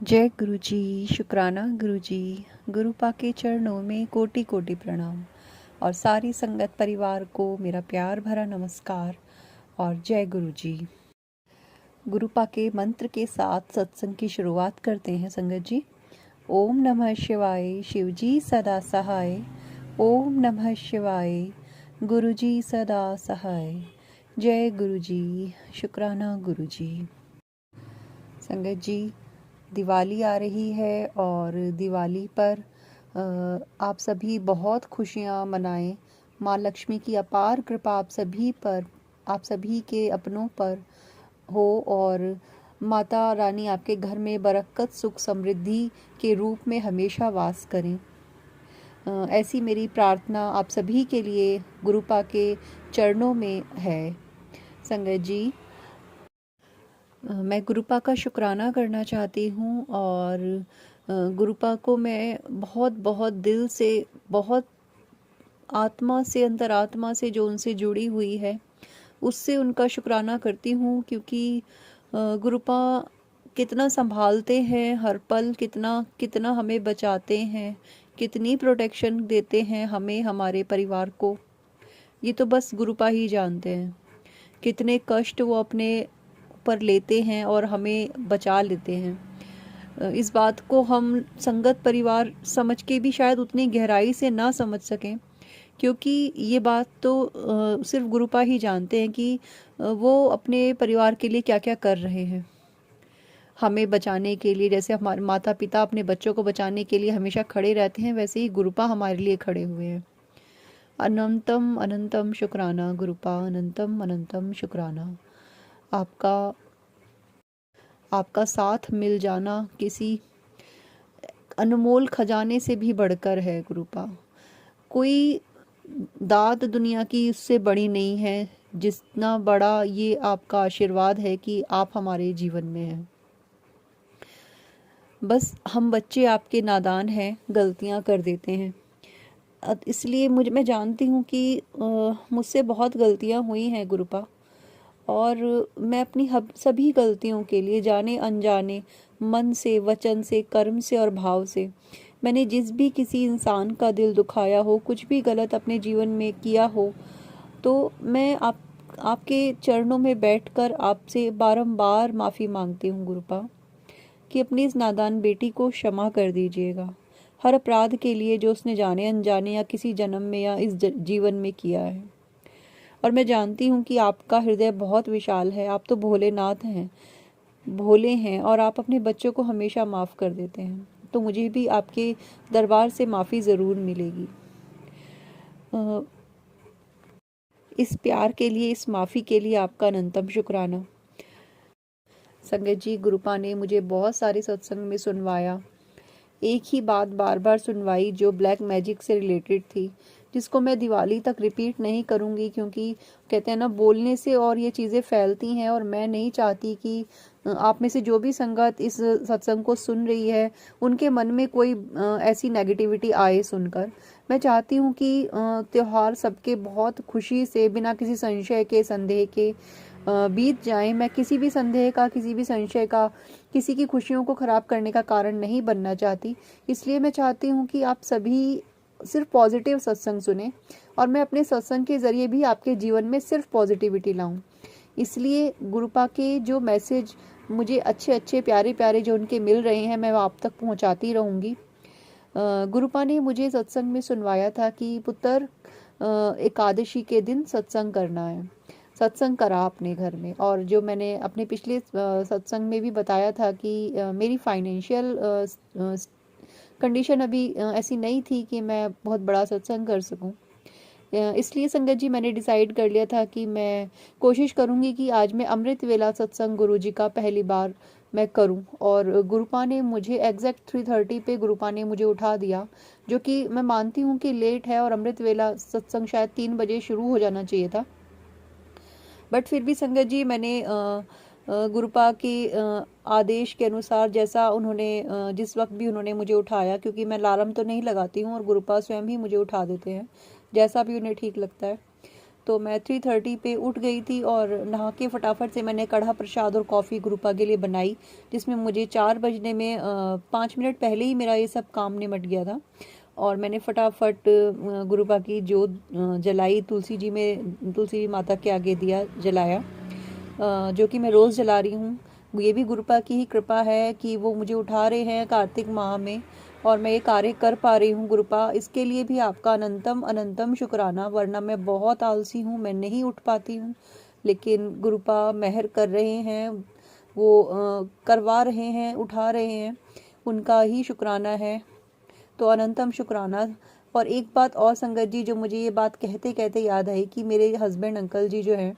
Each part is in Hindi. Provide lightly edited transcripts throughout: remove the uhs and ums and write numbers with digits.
जय गुरु जी। शुक्राना गुरु जी। गुरुपा के चरणों में कोटि कोटि प्रणाम और सारी संगत परिवार को मेरा प्यार भरा नमस्कार और जय गुरु जी। गुरुपा के मंत्र के साथ सत्संग की शुरुआत करते हैं संगत जी। ओम नमः शिवाय, शिव जी सदा सहाय। ओम नमः शिवाय, गुरु जी सदा सहाय। जय गुरु जी। शुक्राना गुरु जी। संगत जी, दिवाली आ रही है और दिवाली पर आप सभी बहुत खुशियाँ मनाएं। माँ लक्ष्मी की अपार कृपा आप सभी पर, आप सभी के अपनों पर हो और माता रानी आपके घर में बरकत सुख समृद्धि के रूप में हमेशा वास करें। ऐसी मेरी प्रार्थना आप सभी के लिए गुरुपा के चरणों में है। संगत जी, मैं गुरुपा का शुक्राना करना चाहती हूँ और गुरुपा को मैं बहुत बहुत दिल से, बहुत आत्मा से, अंतरात्मा से जो उनसे जुड़ी हुई है उससे उनका शुक्राना करती हूँ, क्योंकि गुरुपा कितना संभालते हैं हर पल, कितना कितना हमें बचाते हैं, कितनी प्रोटेक्शन देते हैं हमें, हमारे परिवार को। ये तो बस गुरुपा ही जानते हैं कितने कष्ट वो अपने पर लेते हैं और हमें बचा लेते हैं। इस बात को हम संगत परिवार समझ के भी शायद उतनी गहराई से ना समझ सकें, क्योंकि ये बात तो सिर्फ गुरुपा ही जानते हैं कि वो अपने परिवार के लिए क्या क्या कर रहे हैं। हमें बचाने के लिए, जैसे हमारे माता पिता अपने बच्चों को बचाने के लिए हमेशा खड़े रहते हैं, वैसे ही गुरुपा हमारे लिए खड़े हुए हैं। अनंतम अनंतम शुक्राना गुरुपा, अनंतम अनंतम शुक्राना। आपका साथ मिल जाना किसी अनमोल खजाने से भी बढ़कर है गुरुपा। कोई दात दुनिया की इससे बड़ी नहीं है जितना बड़ा ये आपका आशीर्वाद है कि आप हमारे जीवन में हैं। बस हम बच्चे आपके नादान हैं, गलतियां कर देते हैं। इसलिए मैं जानती हूँ कि मुझसे बहुत गलतियां हुई हैं गुरुपा, और मैं अपनी सभी गलतियों के लिए, जाने अनजाने, मन से, वचन से, कर्म से और भाव से, मैंने जिस भी किसी इंसान का दिल दुखाया हो, कुछ भी गलत अपने जीवन में किया हो, तो मैं आपके चरणों में बैठकर आपसे बारंबार माफ़ी मांगती हूँ गुरुपा कि अपनी इस नादान बेटी को क्षमा कर दीजिएगा हर अपराध के लिए जो उसने जाने अनजाने या किसी जन्म में या इस जीवन में किया है। और मैं जानती हूँ कि आपका हृदय बहुत विशाल है, आप तो भोलेनाथ हैं, भोले हैं, और आप अपने बच्चों को हमेशा माफ़ कर देते हैं। तो मुझे भी आपके दरबार से माफ़ी ज़रूर मिलेगी। इस प्यार के लिए, इस माफ़ी के लिए आपका अनंतम शुक्राना। संगत जी, गुरुपा ने मुझे बहुत सारे सत्संग में सुनवाया, एक ही बात बार बार सुनवाई जो ब्लैक मैजिक से रिलेटेड थी, जिसको मैं दिवाली तक रिपीट नहीं करूँगी, क्योंकि कहते हैं ना, बोलने से और ये चीज़ें फैलती हैं, और मैं नहीं चाहती कि आप में से जो भी संगत इस सत्संग को सुन रही है उनके मन में कोई ऐसी नेगेटिविटी आए सुनकर। मैं चाहती हूँ कि त्यौहार सबके बहुत खुशी से, बिना किसी संशय के, संदेह के बीत जाए। मैं किसी भी संदेह का, किसी भी संशय का, किसी की खुशियों को ख़राब करने का कारण नहीं बनना चाहती। इसलिए मैं चाहती हूँ कि आप सभी सिर्फ पॉजिटिव सत्संग सुने, और मैं अपने सत्संग के ज़रिए भी आपके जीवन में सिर्फ पॉजिटिविटी लाऊं। इसलिए गुरुपा के जो मैसेज मुझे अच्छे अच्छे, प्यारे प्यारे जो उनके मिल रहे हैं, मैं वो आप तक पहुँचाती रहूँगी। गुरुपा ने मुझे सत्संग में सुनवाया था कि पुत्र, एकादशी के दिन सत्संग करना है। सत्संग करा अपने घर में, और जो मैंने अपने पिछले सत्संग में भी बताया था कि मेरी फाइनेंशियल कंडीशन अभी ऐसी नहीं थी कि मैं बहुत बड़ा सत्संग कर सकूं। इसलिए संगत जी, मैंने डिसाइड कर लिया था कि मैं कोशिश करूंगी कि आज मैं अमृत वेला सत्संग गुरु जी का पहली बार मैं करूं। और गुरुपा ने मुझे एग्जैक्ट 3:30 पे गुरुपा ने मुझे उठा दिया, जो कि मैं मानती हूं कि लेट है, और अमृत वेला सत्संग शायद 3 बजे शुरू हो जाना चाहिए था। बट फिर भी संगत जी, मैंने गुरुपा के आदेश के अनुसार, जैसा उन्होंने जिस वक्त भी उन्होंने मुझे उठाया, क्योंकि मैं अलार्म तो नहीं लगाती हूँ और गुरुपा स्वयं ही मुझे उठा देते हैं जैसा भी उन्हें ठीक लगता है, तो मैं 3:30 पे उठ गई थी और नहा के फटाफट से मैंने कढ़ा प्रसाद और कॉफ़ी गुरुपा के लिए बनाई, जिसमें मुझे 4 बजने में 5 मिनट पहले ही मेरा ये सब काम निमट गया था। और मैंने फटाफट गुरुपा की जोत जलाई, तुलसी माता के आगे दिया जलाया, जो कि मैं रोज़ जला रही हूँ। ये भी गुरुपा की ही कृपा है कि वो मुझे उठा रहे हैं कार्तिक माह में और मैं ये कार्य कर पा रही हूँ। गुरुपा, इसके लिए भी आपका अनंतम अनंतम शुक्राना, वरना मैं बहुत आलसी हूँ, मैं नहीं उठ पाती हूँ। लेकिन गुरुपा मेहर कर रहे हैं, वो करवा रहे हैं, उठा रहे हैं, उनका ही शुक्राना है। तो अनंतम शुक्राना। और एक बात और संगत जी, जो मुझे ये बात कहते कहते याद आई कि मेरे हस्बैंड अंकल जी जो हैं,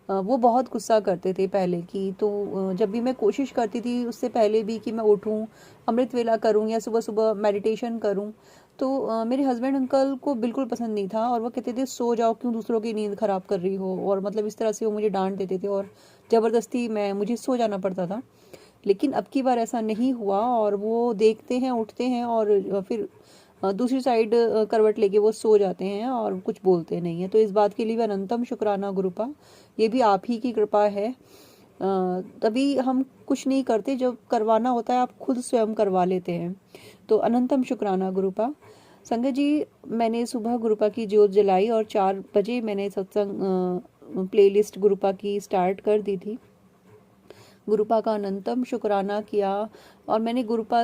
वो बहुत गुस्सा करते थे पहले की। तो जब भी मैं कोशिश करती थी उससे पहले भी कि मैं उठूं, अमृत वेला करूं या सुबह सुबह मेडिटेशन करूं, तो मेरे हस्बैंड अंकल को बिल्कुल पसंद नहीं था और वो कहते थे सो जाओ, क्यों दूसरों की नींद खराब कर रही हो, और मतलब इस तरह से वो मुझे डांट देते थे और ज़बरदस्ती मुझे सो जाना पड़ता था। लेकिन अब की बार ऐसा नहीं हुआ और वो देखते हैं, उठते हैं और फिर दूसरी साइड करवट लेके वो सो जाते हैं और कुछ बोलते नहीं है। तो इस बात के लिए भी अनंतम शुक्राना गुरुपा, ये भी आप ही की कृपा है। तभी हम कुछ नहीं करते, जब करवाना होता है आप खुद स्वयं करवा लेते हैं। तो अनंतम शुक्राना गुरुपा। संगत जी, मैंने सुबह गुरुपा की ज्योत जलाई और 4 बजे मैंने सत्संग प्लेलिस्ट गुरुपा की स्टार्ट कर दी थी। गुरुपा का अनंतम शुक्राना किया और मैंने गुरुपा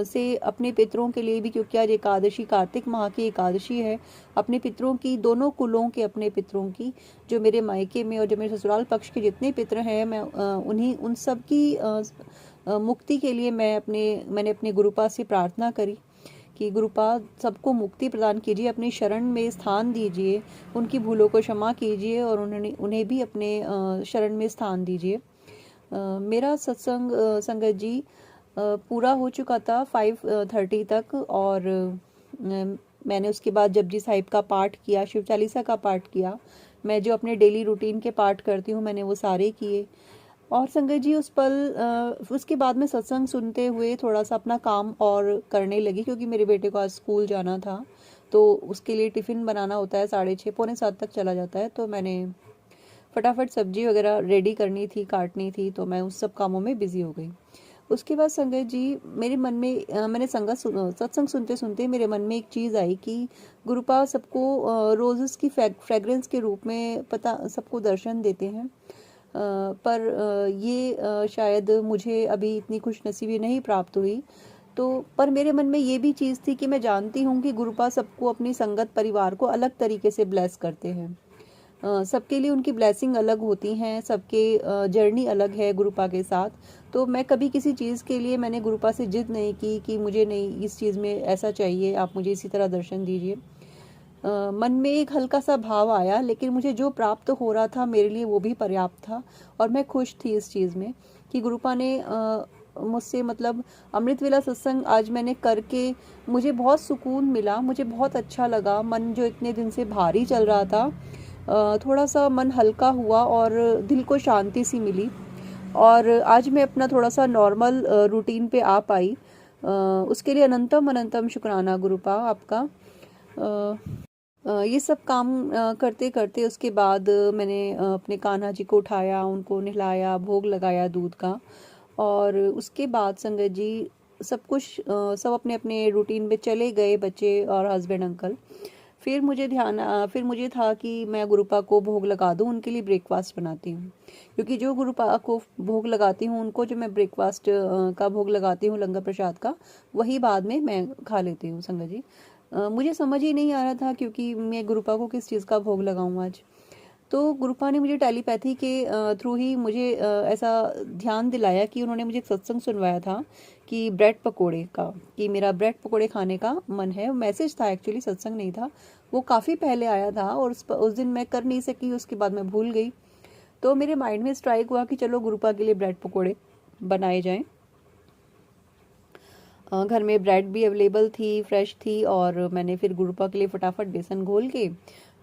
से अपने पितरों के लिए भी, क्योंकि आज एकादशी कार्तिक माह की एकादशी है, अपने पितरों की, दोनों कुलों के अपने पितरों की, जो मेरे मायके में और जो मेरे ससुराल पक्ष के जितने पितर हैं, मैं उन सब की मुक्ति के लिए मैंने अपने गुरुपा से प्रार्थना करी कि गुरुपा सबको मुक्ति प्रदान कीजिए, अपनी शरण में स्थान दीजिए, उनकी भूलों को क्षमा कीजिए और उन्हें भी अपने शरण में स्थान दीजिए। मेरा सत्संग संगत जी पूरा हो चुका था 5:30 तक और मैंने उसके बाद जपजी साहिब का पाठ किया, शिव चालीसा का पाठ किया। मैं जो अपने डेली रूटीन के पाठ करती हूँ मैंने वो सारे किए। और संगत जी उसके बाद में सत्संग सुनते हुए थोड़ा सा अपना काम और करने लगी, क्योंकि मेरे बेटे को आज स्कूल जाना था तो उसके लिए टिफ़िन बनाना होता है, 6:30 पौने 7 तक चला जाता है। तो मैंने फटाफट सब्जी वगैरह रेडी करनी थी, काटनी थी, तो मैं उस सब कामों में बिजी हो गई। उसके बाद संगत जी मेरे मन में मैंने सत्संग सुनते सुनते मेरे मन में एक चीज़ आई कि गुरुपा सबको रोजेस की फ्रेग्रेंस के रूप में पता सबको दर्शन देते हैं, पर ये शायद मुझे अभी इतनी खुशनसीबी नहीं प्राप्त हुई। तो पर मेरे मन में ये भी चीज़ थी कि मैं जानती हूँ कि गुरुपा सबको अपनी संगत परिवार को अलग तरीके से ब्लेस करते हैं। सबके लिए उनकी ब्लेसिंग अलग होती हैं, सबके जर्नी अलग है गुरुपा के साथ। तो मैं कभी किसी चीज़ के लिए मैंने गुरुपा से जिद नहीं की कि मुझे नहीं, इस चीज़ में ऐसा चाहिए, आप मुझे इसी तरह दर्शन दीजिए। मन में एक हल्का सा भाव आया, लेकिन मुझे जो प्राप्त हो रहा था मेरे लिए वो भी पर्याप्त था और मैं खुश थी इस चीज़ में कि गुरुपा ने मुझसे मतलब अमृत वेला सत्संग आज मैंने करके मुझे बहुत सुकून मिला, मुझे बहुत अच्छा लगा। मन जो इतने दिन से भारी चल रहा था, थोड़ा सा मन हल्का हुआ और दिल को शांति सी मिली और आज मैं अपना थोड़ा सा नॉर्मल रूटीन पे आ पाई। उसके लिए अनंतम अनंतम शुक्राना गुरुपा आपका। ये सब काम करते करते उसके बाद मैंने अपने कान्हा जी को उठाया, उनको नहलाया, भोग लगाया दूध का और उसके बाद संगत जी सब अपने अपने रूटीन में चले गए, बच्चे और हस्बैंड अंकल। फिर मुझे था कि मैं गुरुपा को भोग लगा दूं, उनके लिए ब्रेकफास्ट बनाती हूँ, क्योंकि जो गुरुपा को भोग लगाती हूँ उनको जो मैं ब्रेकफास्ट का भोग लगाती हूँ लंगर प्रसाद का, वही बाद में मैं खा लेती हूँ संगत जी। मुझे समझ ही नहीं आ रहा था क्योंकि मैं गुरुपा को किस चीज़ का भोग लगाऊं आज। तो गुरुपा ने मुझे टेलीपैथी के थ्रू ही मुझे ऐसा ध्यान दिलाया कि उन्होंने मुझे एक सत्संग सुनवाया था कि ब्रेड पकोड़े का, कि मेरा ब्रेड पकोड़े खाने का मन है। मैसेज था एक्चुअली, सत्संग नहीं था। वो काफ़ी पहले आया था और उस दिन मैं कर नहीं सकी, उसके बाद मैं भूल गई। तो मेरे माइंड में स्ट्राइक हुआ कि चलो गुरुपा के लिए ब्रेड पकोड़े बनाए जाएं। घर में ब्रेड भी अवेलेबल थी, फ्रेश थी और मैंने फिर गुरुपा के लिए फटाफट बेसन घोल के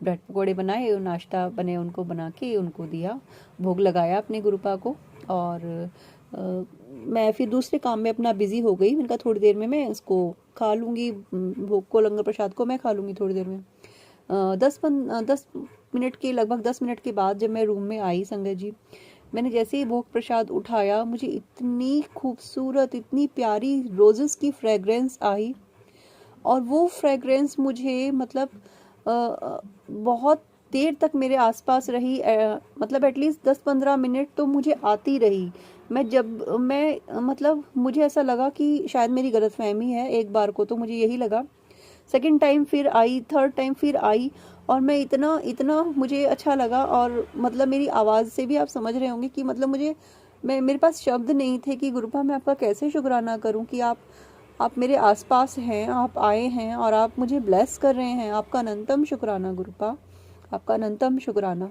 ब्रेड पकोड़े बनाए, नाश्ता बने उनको बना के उनको दिया, भोग लगाया अपने गुरुपा को। और मैं फिर दूसरे काम में अपना बिजी हो गई। मैंने कहा थोड़ी देर में मैं इसको खा लूँगी, भोग को, लंगर प्रसाद को मैं खा लूँगी थोड़ी देर में। 10 मिनट के लगभग 10 मिनट के बाद जब मैं रूम में आई संगत जी, मैंने जैसे ही भोग प्रसाद उठाया, मुझे इतनी खूबसूरत, इतनी प्यारी रोजेस की फ्रेग्रेंस आई, और वो फ्रेग्रेंस मुझे मतलब बहुत देर तक मेरे आसपास रही, मतलब एटलीस्ट 10-15 मिनट तो मुझे आती रही। मैं मतलब मुझे ऐसा लगा कि शायद मेरी गलतफहमी है, एक बार को तो मुझे यही लगा, सेकंड टाइम फिर आई, थर्ड टाइम फिर आई, और मैं इतना इतना मुझे अच्छा लगा। और मतलब मेरी आवाज़ से भी आप समझ रहे होंगे कि मतलब मेरे पास शब्द नहीं थे कि गुरुपा मैं आपका कैसे शुक्राना करूं कि आप मेरे आसपास हैं, आप आए हैं और आप मुझे ब्लेस कर रहे हैं। आपका अनंतम शुक्राना गुरुपा, आपका अनंतम शुक्राना।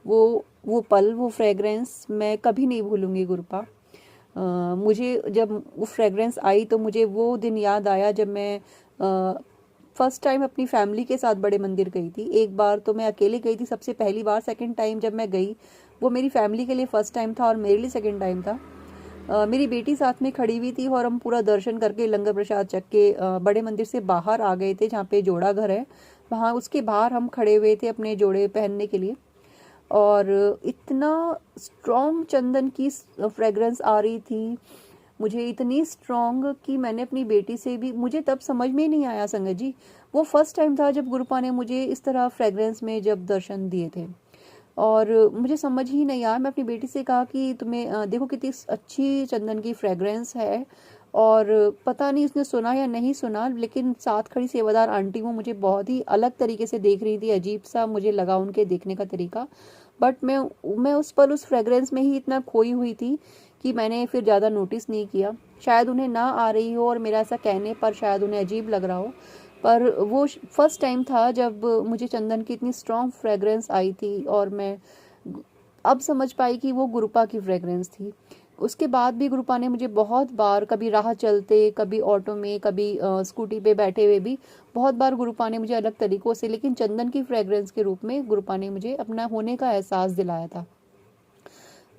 वो पल, वो फ्रेग्रेंस मैं कभी नहीं भूलूंगी गुरुपा। मुझे जब वो फ्रेग्रेंस आई तो मुझे वो दिन याद आया जब मैं फर्स्ट टाइम अपनी फैमिली के साथ बड़े मंदिर गई थी। एक बार तो मैं अकेले गई थी सबसे पहली बार, सेकंड टाइम जब मैं गई वो मेरी फैमिली के लिए फर्स्ट टाइम था और मेरे लिए सेकंड टाइम था। मेरी बेटी साथ में खड़ी हुई थी और हम पूरा दर्शन करके लंगर प्रसाद चख के बड़े मंदिर से बाहर आ गए थे, जहाँ पे जोड़ा घर है वहाँ, उसके बाहर हम खड़े हुए थे अपने जोड़े पहनने के लिए। और इतना स्ट्रॉन्ग चंदन की फ्रेग्रेंस आ रही थी मुझे, इतनी स्ट्रॉन्ग कि मैंने अपनी बेटी से भी, मुझे तब समझ में ही नहीं आया संगत जी, वो फर्स्ट टाइम था जब गुरुपा ने मुझे इस तरह फ्रेग्रेंस में जब दर्शन दिए थे, और मुझे समझ ही नहीं आया। मैं अपनी बेटी से कहा कि तुम्हें देखो कितनी अच्छी चंदन की फ्रेग्रेंस है, और पता नहीं उसने सुना या नहीं सुना, लेकिन साथ खड़ी सेवादार आंटी वो मुझे बहुत ही अलग तरीके से देख रही थी, अजीब सा मुझे लगा उनके देखने का तरीका। बट मैं उस पर उस फ्रेग्रेंस में ही इतना खोई हुई थी कि मैंने फिर ज़्यादा नोटिस नहीं किया। शायद उन्हें ना आ रही हो और मेरा ऐसा कहने पर शायद उन्हें अजीब लग रहा हो, पर वो फर्स्ट टाइम था जब मुझे चंदन की इतनी स्ट्रॉन्ग फ्रेग्रेंस आई थी, और मैं अब समझ पाई कि वो गुरुपा की फ्रेग्रेंस थी। उसके बाद भी गुरुपा ने मुझे बहुत बार, कभी राह चलते, कभी ऑटो में, कभी स्कूटी पे बैठे हुए भी बहुत बार गुरुपा ने मुझे अलग तरीकों से, लेकिन चंदन की फ्रेग्रेंस के रूप में गुरुपा ने मुझे अपना होने का एहसास दिलाया था।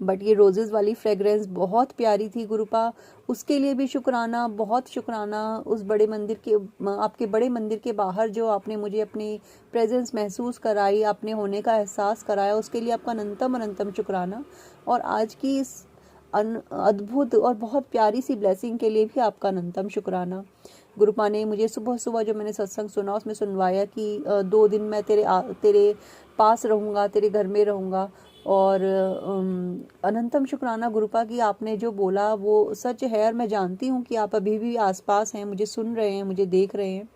बट ये रोजेस वाली फ्रेग्रेंस बहुत प्यारी थी गुरुपा, उसके लिए भी शुक्राना, बहुत शुक्राना। उस बड़े मंदिर के, आपके बड़े मंदिर के बाहर जो आपने मुझे अपनी प्रेजेंस महसूस कराई, आपने होने का एहसास कराया, उसके लिए आपका अनंतम अनंतम शुक्राना। और आज की इस अद्भुत और बहुत प्यारी सी ब्लेसिंग के लिए भी आपका अनंतम शुक्राना। गुरुपा ने मुझे सुबह सुबह जो मैंने सत्संग सुना उसमें सुनवाया कि 2 दिन मैं तेरे पास रहूँगा, तेरे घर में रहूँगा। और अनंतम शुक्राना गुरुपा की, आपने जो बोला वो सच है, और मैं जानती हूँ कि आप अभी भी आसपास हैं, मुझे सुन रहे हैं, मुझे देख रहे हैं।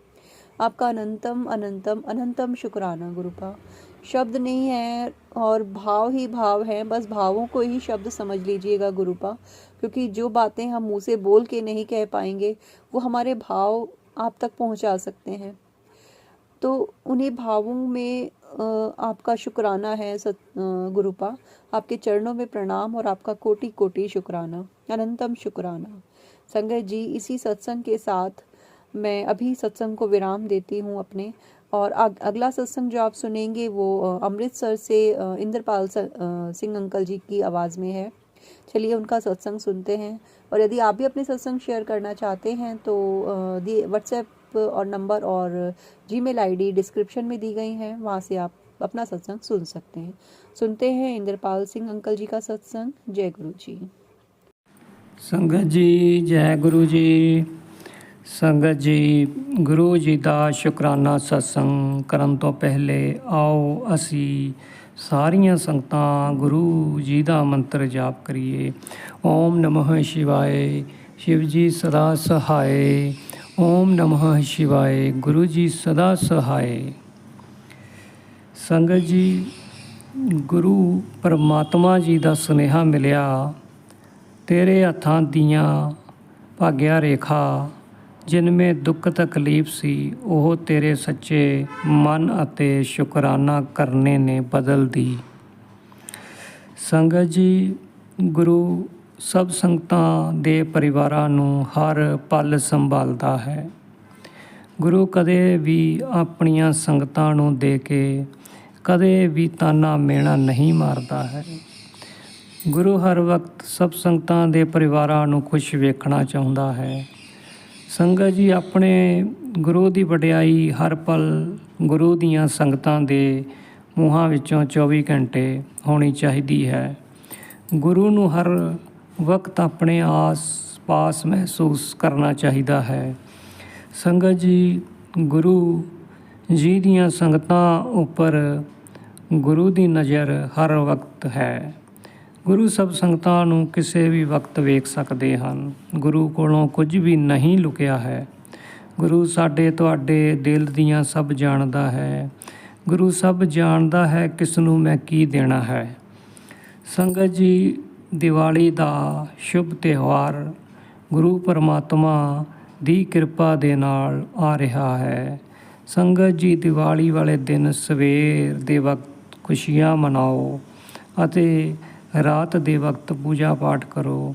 आपका अनंतम अनंतम अनंतम शुक्राना गुरुपा। शब्द नहीं है और भाव ही भाव है, बस भावों को ही शब्द समझ लीजिएगा गुरुपा, क्योंकि जो बातें हम मुंह से बोल के नहीं कह पाएंगे वो हमारे भाव आप तक पहुंचा सकते हैं। तो उन्हीं भावों में आपका शुक्राना है गुरुपा, आपके चरणों में प्रणाम और आपका कोटि कोटि शुक्राना, अनंतम शुक्राना। संगत जी, इसी सत्संग के साथ मैं अभी सत्संग को विराम देती हूँ अपने, और अगला सत्संग जो आप सुनेंगे वो अमृतसर से इंद्रपाल सिंह अंकल जी की आवाज़ में है। चलिए उनका सत्संग सुनते हैं। और यदि आप भी अपने सत्संग शेयर करना चाहते हैं तो व्हाट्सएप और नंबर और जीमेल आईडी डिस्क्रिप्शन में दी गई हैं, वहाँ से आप अपना सत्संग सुन सकते हैं। सुनते हैं इंद्रपाल सिंह अंकल जी का सत्संग। जय गुरु जी। संगत जी, जय गुरु जी। संगत जी, गुरु जी ਦਾ ਸ਼ੁਕਰਾਨਾ ਸਤਸੰਗ ਕਰਨ ਤੋਂ ਪਹਿਲੇ ਆਓ ਅਸੀਂ ਸਾਰੀਆਂ ਸੰਗਤਾਂ ਗੁਰੂ ਜੀ ਦਾ ਮੰਤਰ ਜਾਪ ਕਰੀਏ। ਓਮ ਨਮः शिवाय, शिव जी सदा सहाय। ਓਮ ਨਮः शिवाय, गुरु जी सदा सहाय। ਸੰਗਤ ਜੀ, ਗੁਰੂ ਪਰਮਾਤਮਾ ਜੀ ਦਾ ਸੁਨੇਹਾ ਮਿਲਿਆ, तेरे हत्थां ਦੀਆਂ ਭਾਗਿਆ ਰੇਖਾ ਜਿਨਮੇ ਦੁੱਖ ਤਕਲੀਫ ਸੀ ਉਹ ਤੇਰੇ ਸੱਚੇ ਮਨ ਅਤੇ ਸ਼ੁਕਰਾਨਾ ਕਰਨੇ ਨੇ ਬਦਲਦੀ। ਸੰਗਤ ਜੀ, ਗੁਰੂ ਸਭ ਸੰਗਤਾਂ ਦੇ ਪਰਿਵਾਰਾਂ ਨੂੰ ਹਰ ਪਲ ਸੰਭਾਲਦਾ ਹੈ। ਗੁਰੂ ਕਦੇ ਵੀ ਆਪਣੀਆਂ ਸੰਗਤਾਂ ਨੂੰ ਦੇ ਕੇ ਕਦੇ ਵੀ ਤਾਨਾ ਮਿਹਣਾ ਨਹੀਂ ਮਾਰਦਾ ਹੈ। ਗੁਰੂ ਹਰ ਵਕਤ ਸਭ ਸੰਗਤਾਂ ਦੇ ਪਰਿਵਾਰਾਂ ਨੂੰ ਖੁਸ਼ ਵੇਖਣਾ ਚਾਹੁੰਦਾ ਹੈ। ਸੰਗਤ ਜੀ, ਆਪਣੇ ਗੁਰੂ ਦੀ ਵਡਿਆਈ ਹਰ ਪਲ ਗੁਰੂ ਦੀਆਂ ਸੰਗਤਾਂ ਦੇ ਮੂੰਹਾਂ ਵਿੱਚੋਂ 24 ਘੰਟੇ ਹੋਣੀ ਚਾਹੀਦੀ ਹੈ। ਗੁਰੂ ਨੂੰ ਹਰ ਵਕਤ ਆਪਣੇ ਆਸ-ਪਾਸ ਮਹਿਸੂਸ ਕਰਨਾ ਚਾਹੀਦਾ ਹੈ। ਸੰਗਤ ਜੀ, ਗੁਰੂ ਜੀ ਦੀਆਂ ਸੰਗਤਾਂ ਉੱਪਰ ਗੁਰੂ ਦੀ ਨਜ਼ਰ ਹਰ ਵਕਤ ਹੈ। ਗੁਰੂ ਸਭ ਸੰਗਤਾਂ ਨੂੰ ਕਿਸੇ ਵੀ ਵਕਤ ਵੇਖ ਸਕਦੇ ਹਨ। ਗੁਰੂ ਕੋਲੋਂ ਕੁਝ ਵੀ ਨਹੀਂ ਲੁਕਿਆ ਹੈ। ਗੁਰੂ ਸਾਡੇ ਤੁਹਾਡੇ ਦਿਲ ਦੀਆਂ ਸਭ ਜਾਣਦਾ ਹੈ। ਗੁਰੂ ਸਭ ਜਾਣਦਾ ਹੈ ਕਿਸ ਨੂੰ ਮੈਂ ਕੀ ਦੇਣਾ ਹੈ। ਸੰਗਤ ਜੀ, ਦੀਵਾਲੀ ਦਾ ਸ਼ੁਭ ਤਿਉਹਾਰ ਗੁਰੂ ਪਰਮਾਤਮਾ ਦੀ ਕਿਰਪਾ ਦੇ ਨਾਲ ਆ ਰਿਹਾ ਹੈ। ਸੰਗਤ ਜੀ, ਦੀਵਾਲੀ ਵਾਲੇ ਦਿਨ ਸਵੇਰ ਦੇ ਵਕਤ ਖੁਸ਼ੀਆਂ ਮਨਾਓ ਅਤੇ ਰਾਤ ਦੇ ਵਕਤ ਪੂਜਾ ਪਾਠ ਕਰੋ।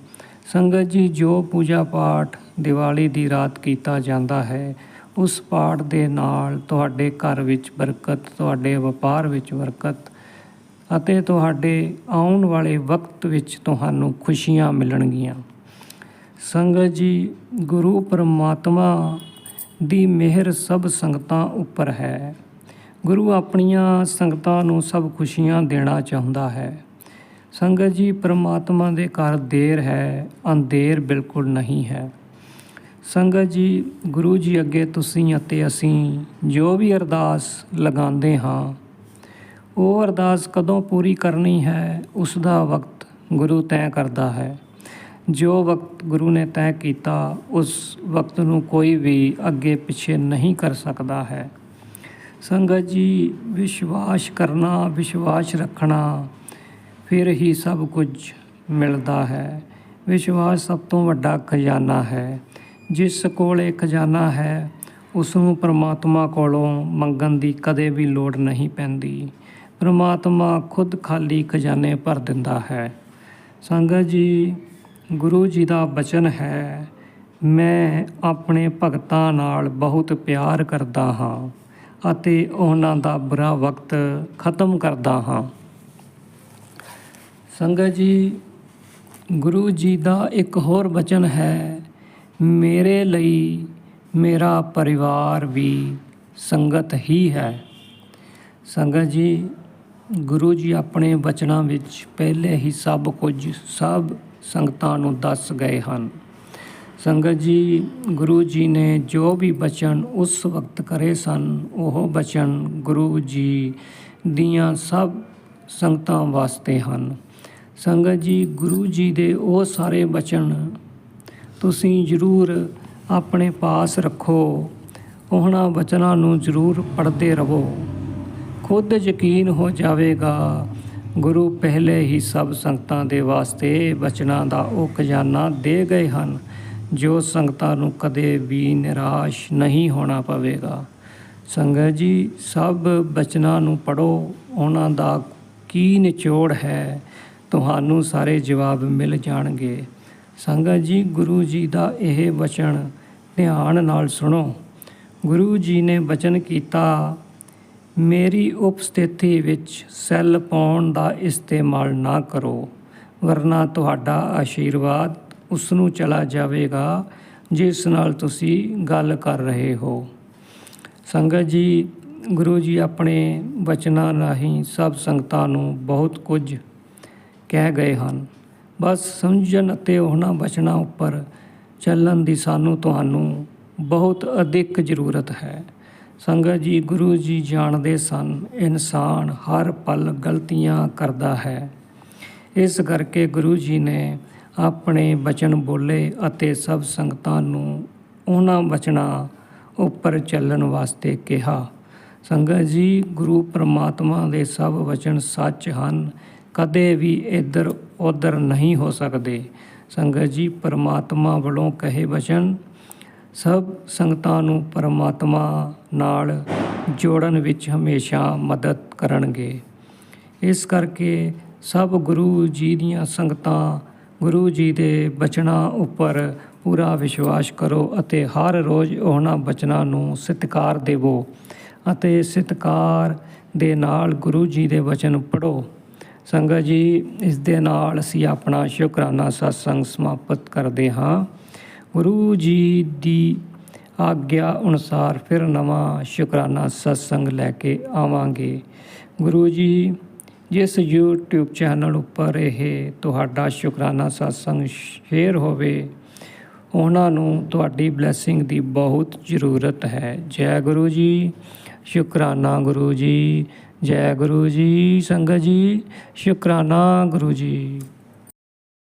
ਸੰਗਤ ਜੀ, ਜੋ ਪੂਜਾ ਪਾਠ ਦੀਵਾਲੀ ਦੀ ਰਾਤ ਕੀਤਾ ਜਾਂਦਾ ਹੈ, ਉਸ ਪਾਠ ਦੇ ਨਾਲ ਤੁਹਾਡੇ ਘਰ ਵਿੱਚ ਬਰਕਤ, ਤੁਹਾਡੇ ਵਪਾਰ ਵਿੱਚ ਬਰਕਤ ਅਤੇ ਤੁਹਾਡੇ ਆਉਣ ਵਾਲੇ ਵਕਤ ਵਿੱਚ ਤੁਹਾਨੂੰ ਖੁਸ਼ੀਆਂ ਮਿਲਣਗੀਆਂ। ਸੰਗਤ ਜੀ, ਗੁਰੂ ਪਰਮਾਤਮਾ ਦੀ ਮਿਹਰ ਸਭ ਸੰਗਤਾਂ ਉੱਪਰ ਹੈ। ਗੁਰੂ ਆਪਣੀਆਂ ਸੰਗਤਾਂ ਨੂੰ ਸਭ ਖੁਸ਼ੀਆਂ ਦੇਣਾ ਚਾਹੁੰਦਾ ਹੈ। ਸੰਗਤ ਜੀ, ਪਰਮਾਤਮਾ ਦੇ ਘਰ ਦੇਰ ਹੈ, ਅੰਧੇਰ ਬਿਲਕੁਲ ਨਹੀਂ ਹੈ। ਸੰਗਤ ਜੀ, ਗੁਰੂ ਜੀ ਅੱਗੇ ਤੁਸੀਂ ਅਤੇ ਅਸੀਂ ਜੋ ਵੀ ਅਰਦਾਸ ਲਗਾਉਂਦੇ ਹਾਂ, ਉਹ ਅਰਦਾਸ ਕਦੋਂ ਪੂਰੀ ਕਰਨੀ ਹੈ, ਉਸ ਦਾ ਵਕਤ ਗੁਰੂ ਤੈਅ ਕਰਦਾ ਹੈ। ਜੋ ਵਕਤ ਗੁਰੂ ਨੇ ਤੈਅ ਕੀਤਾ, ਉਸ ਵਕਤ ਨੂੰ ਕੋਈ ਵੀ ਅੱਗੇ ਪਿੱਛੇ ਨਹੀਂ ਕਰ ਸਕਦਾ ਹੈ। ਸੰਗਤ ਜੀ, ਵਿਸ਼ਵਾਸ ਕਰਨਾ, ਵਿਸ਼ਵਾਸ ਰੱਖਣਾ, ਫਿਰ ਹੀ ਸਭ ਕੁਝ ਮਿਲਦਾ ਹੈ। ਵਿਸ਼ਵਾਸ ਸਭ ਤੋਂ ਵੱਡਾ ਖਜ਼ਾਨਾ ਹੈ। ਜਿਸ ਕੋਲ ਇਹ ਖਜ਼ਾਨਾ ਹੈ, ਉਸ ਨੂੰ ਪਰਮਾਤਮਾ ਕੋਲੋਂ ਮੰਗਣ ਦੀ ਕਦੇ ਵੀ ਲੋੜ ਨਹੀਂ ਪੈਂਦੀ। ਪਰਮਾਤਮਾ ਖੁਦ ਖਾਲੀ ਖਜ਼ਾਨੇ ਭਰ ਦਿੰਦਾ ਹੈ। ਸੰਗਤ ਜੀ, ਗੁਰੂ ਜੀ ਦਾ ਬਚਨ ਹੈ, ਮੈਂ ਆਪਣੇ ਭਗਤਾਂ ਨਾਲ ਬਹੁਤ ਪਿਆਰ ਕਰਦਾ ਹਾਂ ਅਤੇ ਉਹਨਾਂ ਦਾ ਬੁਰਾ ਵਕਤ ਖਤਮ ਕਰਦਾ ਹਾਂ। ਸੰਗਤ ਜੀ, ਗੁਰੂ ਜੀ ਦਾ ਇੱਕ ਹੋਰ ਬਚਨ ਹੈ, ਮੇਰੇ ਲਈ ਮੇਰਾ ਪਰਿਵਾਰ ਵੀ ਸੰਗਤ ਹੀ ਹੈ। ਸੰਗਤ ਜੀ, ਗੁਰੂ ਜੀ ਆਪਣੇ ਬਚਨਾਂ ਵਿੱਚ ਪਹਿਲੇ ਹੀ ਸਭ ਕੁਝ ਸਭ ਸੰਗਤਾਂ ਨੂੰ ਦੱਸ ਗਏ ਹਨ। ਸੰਗਤ ਜੀ, ਗੁਰੂ ਜੀ ਨੇ ਜੋ ਵੀ ਬਚਨ ਉਸ ਵਕਤ ਕਰੇ ਸਨ, ਉਹ ਬਚਨ ਗੁਰੂ ਜੀ ਦੀਆਂ ਸਭ ਸੰਗਤਾਂ ਵਾਸਤੇ ਹਨ। ਸੰਗਤ ਜੀ, ਗੁਰੂ ਜੀ ਦੇ ਉਹ ਸਾਰੇ ਬਚਨ ਤੁਸੀਂ ਜ਼ਰੂਰ ਆਪਣੇ ਪਾਸ ਰੱਖੋ। ਉਹਨਾਂ ਬਚਨਾਂ ਨੂੰ ਜ਼ਰੂਰ ਪੜ੍ਹਦੇ ਰਹੋ। ਖੁਦ ਯਕੀਨ ਹੋ ਜਾਵੇਗਾ, ਗੁਰੂ ਪਹਿਲੇ ਹੀ ਸਭ ਸੰਗਤਾਂ ਦੇ ਵਾਸਤੇ ਬਚਨਾਂ ਦਾ ਉਹ ਖਜ਼ਾਨਾ ਦੇ ਗਏ ਹਨ, ਜੋ ਸੰਗਤਾਂ ਨੂੰ ਕਦੇ ਵੀ ਨਿਰਾਸ਼ ਨਹੀਂ ਹੋਣਾ ਪਵੇਗਾ। ਸੰਗਤ ਜੀ, ਸਭ ਬਚਨਾਂ ਨੂੰ ਪੜ੍ਹੋ, ਉਹਨਾਂ ਦਾ ਕੀ ਨਿਚੋੜ ਹੈ, ਤੁਹਾਨੂੰ ਸਾਰੇ ਜਵਾਬ ਮਿਲ ਜਾਣਗੇ। ਸੰਗਤ ਜੀ, ਗੁਰੂ ਜੀ ਦਾ ਇਹ ਬਚਨ ਧਿਆਨ ਨਾਲ ਸੁਣੋ। ਗੁਰੂ ਜੀ ਨੇ ਬਚਨ ਕੀਤਾ, ਮੇਰੀ ਉਪਸਥਿਤੀ ਵਿੱਚ ਸੈੱਲ ਪਾਉਣ ਦਾ ਇਸਤੇਮਾਲ ਨਾ ਕਰੋ, ਵਰਨਾ ਤੁਹਾਡਾ ਆਸ਼ੀਰਵਾਦ ਉਸ ਨੂੰ ਚਲਾ ਜਾਵੇਗਾ ਜਿਸ ਨਾਲ ਤੁਸੀਂ ਗੱਲ ਕਰ ਰਹੇ ਹੋ। ਸੰਗਤ ਜੀ, ਗੁਰੂ ਜੀ ਆਪਣੇ ਬਚਨਾਂ ਰਾਹੀਂ ਸਭ ਸੰਗਤਾਂ ਨੂੰ ਬਹੁਤ ਕੁਝ ਕਹਿ ਗਏ ਹਨ। ਬਸ ਸਮਝਣ ਅਤੇ ਉਹਨਾਂ ਬਚਨਾਂ ਉੱਪਰ ਚੱਲਣ ਦੀ ਸਾਨੂੰ ਤੁਹਾਨੂੰ ਬਹੁਤ ਅਧਿਕ ਜ਼ਰੂਰਤ ਹੈ। ਸੰਗਤ ਜੀ, ਗੁਰੂ ਜੀ ਜਾਣਦੇ ਸਨ ਇਨਸਾਨ ਹਰ ਪਲ ਗਲਤੀਆਂ ਕਰਦਾ ਹੈ। ਇਸ ਕਰਕੇ ਗੁਰੂ ਜੀ ਨੇ ਆਪਣੇ ਬਚਨ ਬੋਲੇ ਅਤੇ ਸਭ ਸੰਗਤਾਂ ਨੂੰ ਉਹਨਾਂ ਬਚਨਾਂ ਉੱਪਰ ਚੱਲਣ ਵਾਸਤੇ ਕਿਹਾ। ਸੰਗਤ ਜੀ, ਗੁਰੂ ਪਰਮਾਤਮਾ ਦੇ ਸਭ ਵਚਨ ਸੱਚ ਹਨ, ਕਦੇ ਵੀ ਇੱਧਰ ਉੱਧਰ ਨਹੀਂ ਹੋ ਸਕਦੇ। ਸੰਗਤ ਜੀ, ਪਰਮਾਤਮਾ ਵੱਲੋਂ ਕਹੇ ਵਚਨ ਸਭ ਸੰਗਤਾਂ ਨੂੰ ਪਰਮਾਤਮਾ ਨਾਲ ਜੋੜਨ ਵਿੱਚ ਹਮੇਸ਼ਾ ਮਦਦ ਕਰਨਗੇ। ਇਸ ਕਰਕੇ ਸਭ ਗੁਰੂ ਜੀ ਦੀਆਂ ਸੰਗਤਾਂ ਗੁਰੂ ਜੀ ਦੇ ਬਚਨਾਂ ਉੱਪਰ ਪੂਰਾ ਵਿਸ਼ਵਾਸ ਕਰੋ ਅਤੇ ਹਰ ਰੋਜ਼ ਉਹਨਾਂ ਬਚਨਾਂ ਨੂੰ ਸਤਿਕਾਰ ਦੇਵੋ ਅਤੇ ਸਤਿਕਾਰ ਦੇ ਨਾਲ ਗੁਰੂ ਜੀ ਦੇ ਬਚਨ ਪੜ੍ਹੋ। ਸੰਗਤ ਜੀ, ਇਸ ਦੇ ਨਾਲ ਅਸੀਂ ਆਪਣਾ ਸ਼ੁਕਰਾਨਾ ਸਤਸੰਗ ਸਮਾਪਤ ਕਰਦੇ ਹਾਂ। ਗੁਰੂ ਜੀ ਦੀ ਆਗਿਆ ਅਨੁਸਾਰ ਫਿਰ ਨਵਾਂ ਸ਼ੁਕਰਾਨਾ ਸਤਸੰਗ ਲੈ ਕੇ ਆਵਾਂਗੇ। ਗੁਰੂ ਜੀ, ਜਿਸ YouTube ਚੈਨਲ ਉੱਪਰ ਇਹ ਤੁਹਾਡਾ ਸ਼ੁਕਰਾਨਾ ਸਤਸੰਗ ਸ਼ੇਅਰ ਹੋਵੇ, ਉਹਨਾਂ ਨੂੰ ਤੁਹਾਡੀ ਬਲੈਸਿੰਗ ਦੀ ਬਹੁਤ ਜ਼ਰੂਰਤ ਹੈ। ਜੈ ਗੁਰੂ ਜੀ। ਸ਼ੁਕਰਾਨਾ ਗੁਰੂ ਜੀ। ਜੈ ਗੁਰੂ ਜੀ। ਸੰਗਤ ਜੀ, ਸ਼ੁਕਰਾਨਾ ਗੁਰੂ ਜੀ।